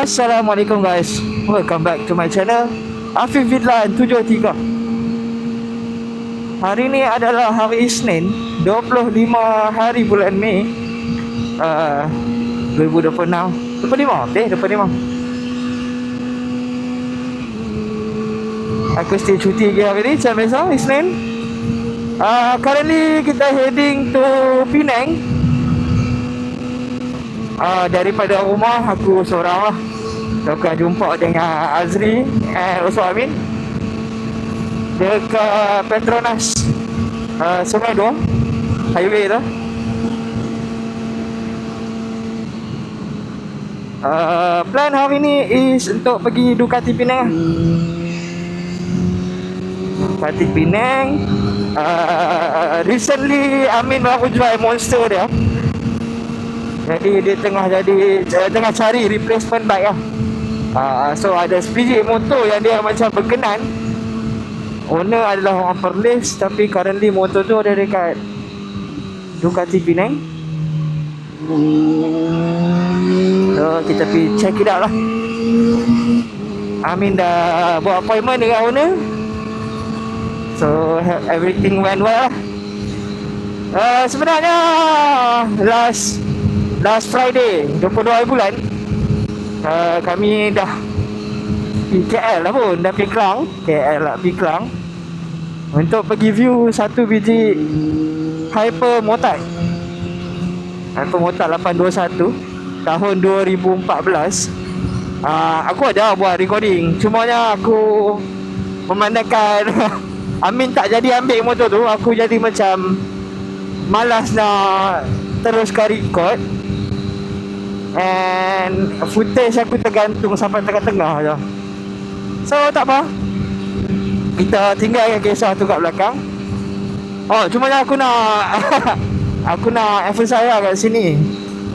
Assalamualaikum guys. Welcome back to my channel Afif Vidlan 73. Hari ni adalah hari Isnin 25 hari bulan Mei 2026. 25. Aku still cuti lagi hari ni macam biasa Isnin. Currently kita heading to Penang. Daripada rumah aku seorang lah. Akan jumpa dengan Azri and also Amin dekat Petronas Sungai Dua highway tu. Plan hari ni is untuk pergi Ducati Penang. Ducati Penang. Recently Amin baru jual Monster dia. Jadi dia tengah cari replacement bike lah. So ada sebiji motor yang dia macam berkenan. Owner adalah orang Perlis, tapi currently motor tu ada dekat Ducati Penang. So kita pergi check it out lah. Amin dah buat appointment dengan owner. So everything went well lah. Sebenarnya last Friday 22 bulan kami dah pergi KL lah pun. Dah pergi Kelang. KL lah pergi Kelang untuk pergi view satu biji Hyper Motard 821 tahun 2014. Aku ada buat recording, cumanya aku memandangkan Amin tak jadi ambil motor tu. Aku jadi macam malas nak teruskan record. And footage aku tergantung sampai tengah-tengah je. So tak apa, kita tinggalkan kisah tu kat belakang. Cuma aku nak aku nak emphasize kat sini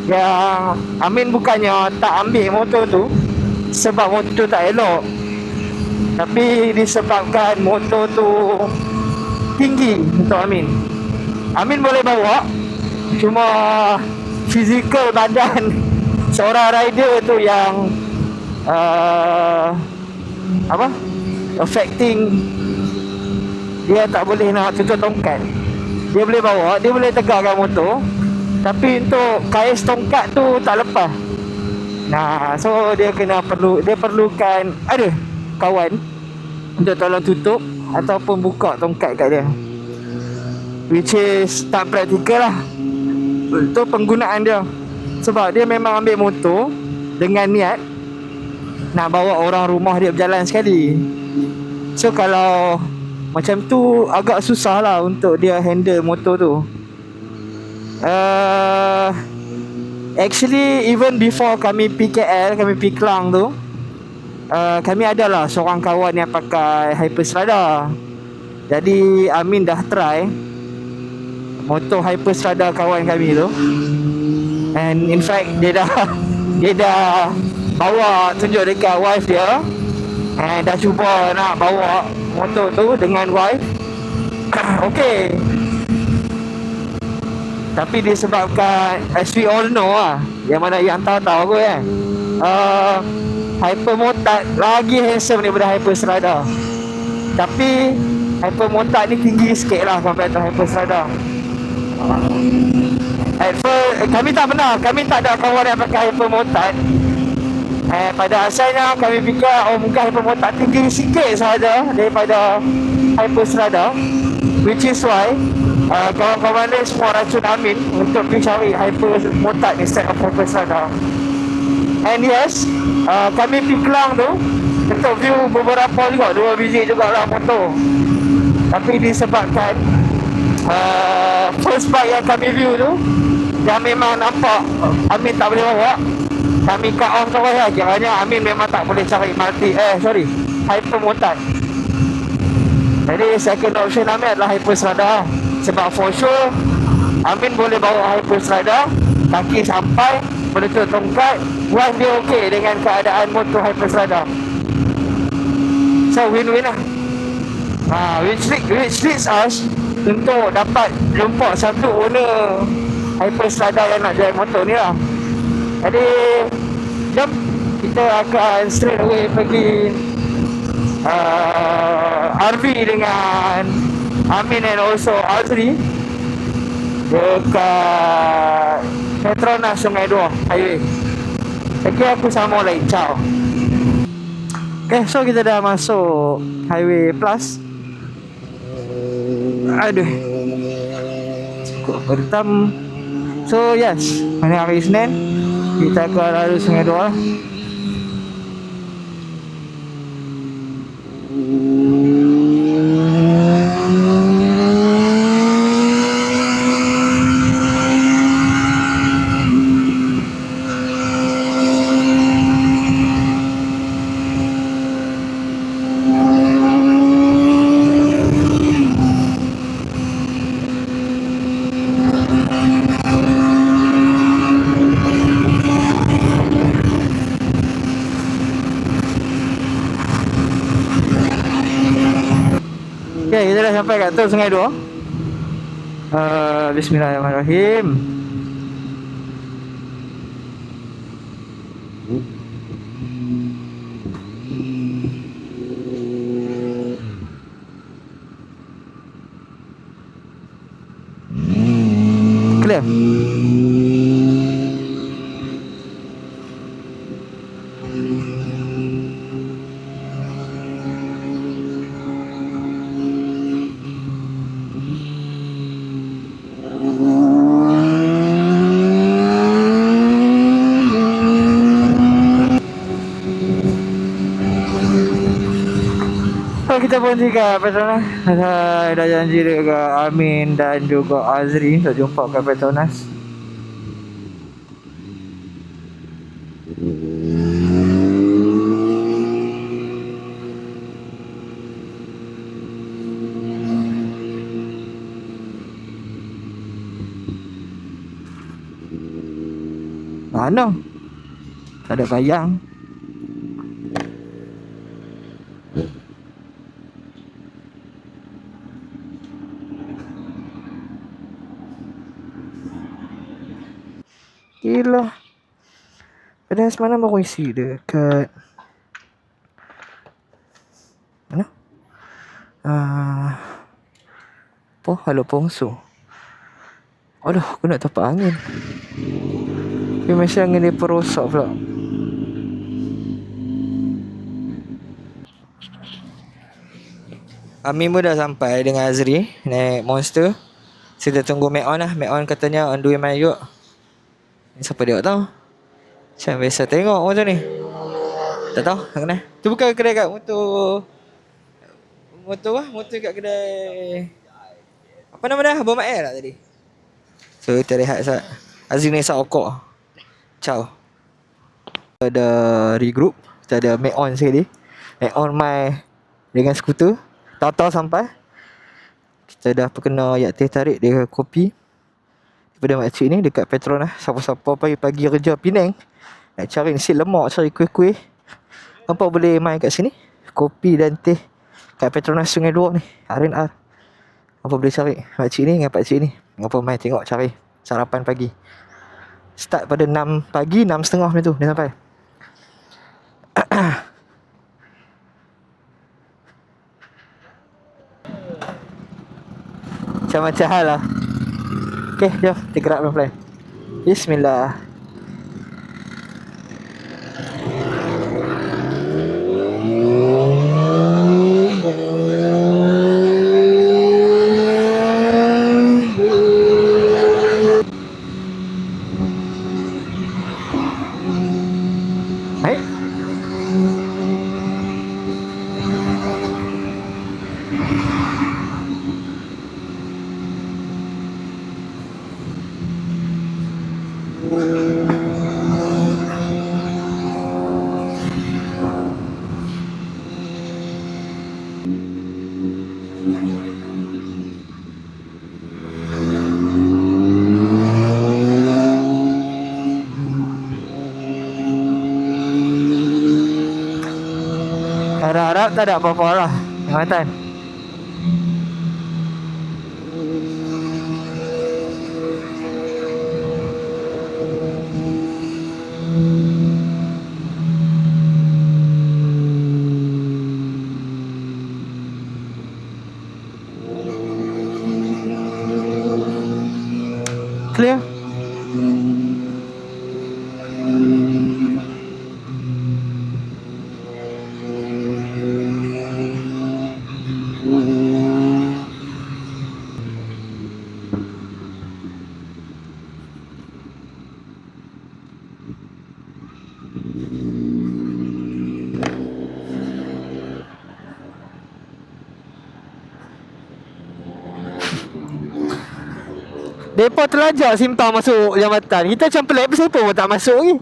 yang Amin bukannya tak ambil motor tu sebab motor tu tak elok, tapi disebabkan motor tu tinggi untuk Amin. Amin boleh bawa, cuma fizikal badan seorang rider tu yang affecting. Dia tak boleh nak tutup tongkat. Dia boleh bawa, dia boleh tegakkan motor, tapi untuk kais tongkat tu tak lepas. So dia perlukan ada kawan untuk tolong tutup ataupun buka tongkat kat dia, which is tak praktikal lah untuk penggunaan dia. Sebab dia memang ambil motor dengan niat nak bawa orang rumah dia berjalan sekali. So kalau macam tu agak susah lah untuk dia handle motor tu. Actually even before kami PKL, kami pergi Kelang tu, kami adalah seorang kawan yang pakai Hyperstrada. Jadi Amin dah try motor Hyperstrada kawan kami tu. And in fact dia dah bawa tunjuk dekat wife dia, and dah cuba nak bawa motor tu dengan wife. Okay, tapi disebabkan as we all know lah, yang mana yang tahu aku kan, Hyper Motard lagi handsome daripada Hyperstrada. Tapi Hyper Motard ni tinggi sikit lah compared to Hyperstrada. At first, kami tak ada kawan yang pakai Hyper Motard. Pada asalnya kami fikir mungkin Hyper Motard tinggi sikit sahaja daripada Hyperstrada, which is why kawan-kawan ni semua racun Amin untuk pergi cari Hyper Motard instead of Hyperstrada. And yes, kami pergi Kelang tu untuk view beberapa juga, 2 biji jugalah motor. Tapi disebabkan first bike yang kami view tu yang memang nampak Amin tak boleh bawa, kami cut off terus lah. Kiranya Amin memang tak boleh cari Hyper Motard. Jadi second option Amin adalah Hyperstrada. Sebab for sure Amin boleh bawa Hyperstrada, kaki sampai, boleh tutup tongkat, wife dia okey dengan keadaan motor Hyperstrada. So win-win lah. Which leads us untuk dapat jumpa satu owner Hyperstrada yang nak jual motor ni lah. Jadi jom kita akan straight away pergi RV dengan Amin and also Azri dekat Petronas Sungai Dua Highway. Okay, aku sama lagi. Ciao. Okay, so kita dah masuk Highway Plus. Aduh, cukup bertam. So yes, hari Isnin kita akan lalu Sungai Dua. Okay, kita dah sampai kat tol Sungai Dua. Bismillahirrahmanirrahim. Clear. So kita berhenti kat Petronas. Dah janji dekat Amin dan juga Azri untuk jumpa kat Petronas. Mana? Tak ada bayang. Gila. Pada semalam baru isi dekat mana? Halo Pongso. Aduh, aku nak tapak angin. Tapi masih angin dia perosak pula. Amin pun dah sampai dengan Azri naik Monster. Kita tunggu Mek On lah. Mek On katanya on the way my yuk. Ni siapa dia tahu? Macam biasa tengok motor ni. Tak tahu tak kenal. Tu bukan kedai kat motor. Motor kat kedai. Apa nama dah? Abang Mak tak tadi? So kita rehat sat. Azri ni sat okok. Ciao. Ada regroup. Kita ada Mek On sekali. Mek On my dengan skuter. Tahu-tahu sampai. Kita dah perkena ayat teh tarik dia kopi daripada makcik ni dekat Petronas. Siapa-siapa pagi-pagi kerja Penang nak cari nasi lemak, cari kuih-kuih, apa boleh main kat sini. Kopi dan teh kat Petronas Sungai Dua ni, R&R. Apa boleh cari makcik ni dengan pakcik ni. Apa main tengok cari sarapan pagi. Start pada 6 pagi, 6.30 macam tu dia sampai. Macam-macam hal lah. Okay, jom kita gerak pelan-pelan. Bismillah. Hai. Harap-harap tak ada apa-apa lah Jambatan. Clear. Depa terlajak simpang masuk jambatan. Kita macam pelik, siapa pun tak masuk ni.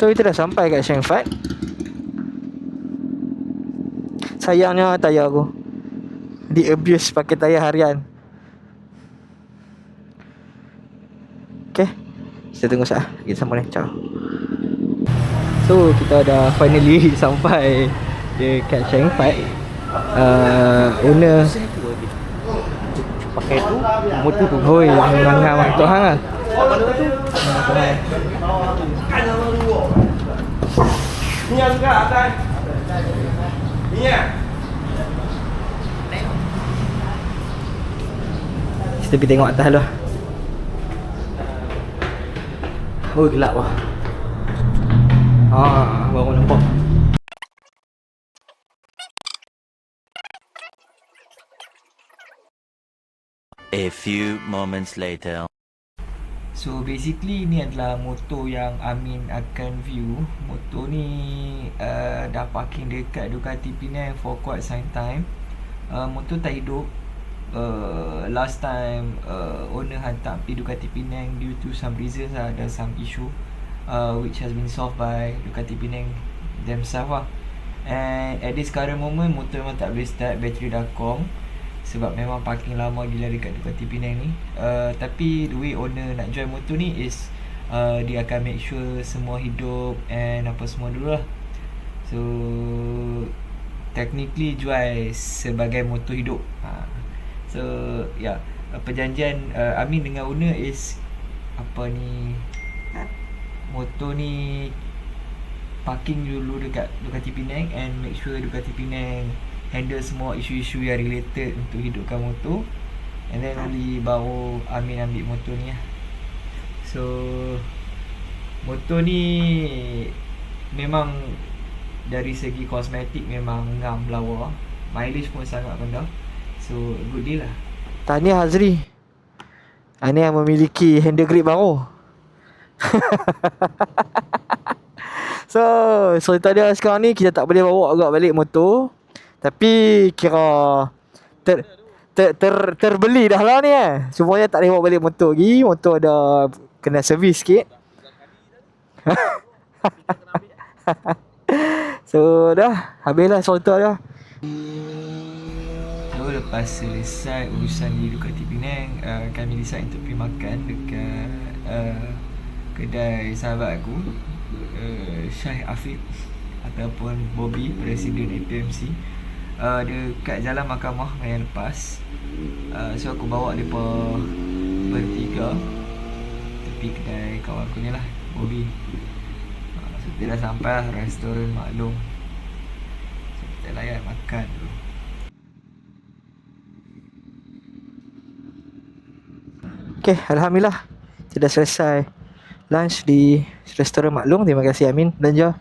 So kita dah sampai kat Shangfat. Sayangnya tayar aku di abuse pakai tayar harian. Okay, kita tunggu sah. Kita sambung ni. Ciao. So kita dah finally sampai dekat Shangfat. Owner pakai tu motor tu. Hoi, ngam untuk hang ah. Ni enggak atas. Ni ya. Kita pergi tengok atas dulu. Oh, gelap wah. Baru nampak. A few moments later. So basically ni adalah motor yang Amin akan view. Motor ni dah parking dekat Ducati Penang for quite some time. Motor tak hidup. Last time owner hantar pergi Ducati Penang due to some reasons lah, ada some issue which has been solved by Ducati Penang themselves lah. And at this current moment motor memang tak boleh start, bateri dah kong. Sebab memang parking lama gila dekat Ducati Penang ni. Tapi the way owner nak jual motor ni is dia akan make sure semua hidup and apa semua dulu lah. So technically jual sebagai motor hidup. So ya, perjanjian Amin dengan owner is apa ni, motor ni parking dulu dekat Ducati Penang and make sure Ducati Penang handle semua isu-isu yang related untuk hidupkan motor, and then only baru Amin ambil motor ni lah. So motor ni memang dari segi kosmetik memang ngam lawa, mileage pun sangat rendah. So good deal lah. Tahniah Azri, ini yang memiliki handle grip baru. So tadi sekarang ni kita tak boleh bawa agak balik motor. Tapi kira terbeli dah lah ni Semuanya tak boleh bawa balik motor lagi. Motor ada kena servis sikit. So dah habislah sorter dah. So lepas selesai urusan di Ducati Penang, kami decide untuk pergi makan dekat kedai sahabat aku, Syah Afiq ataupun Bobby, Presiden APMC, dekat Jalan Mahkamah yang lepas. So aku bawa mereka bertiga tepi kedai kawan aku ni lah, Bobby. So kita dah sampai lah restoran Maklum. So kita layan makan dulu. Okay, Alhamdulillah kita dah selesai lunch di restoran Maklum. Terima kasih Amin belanja.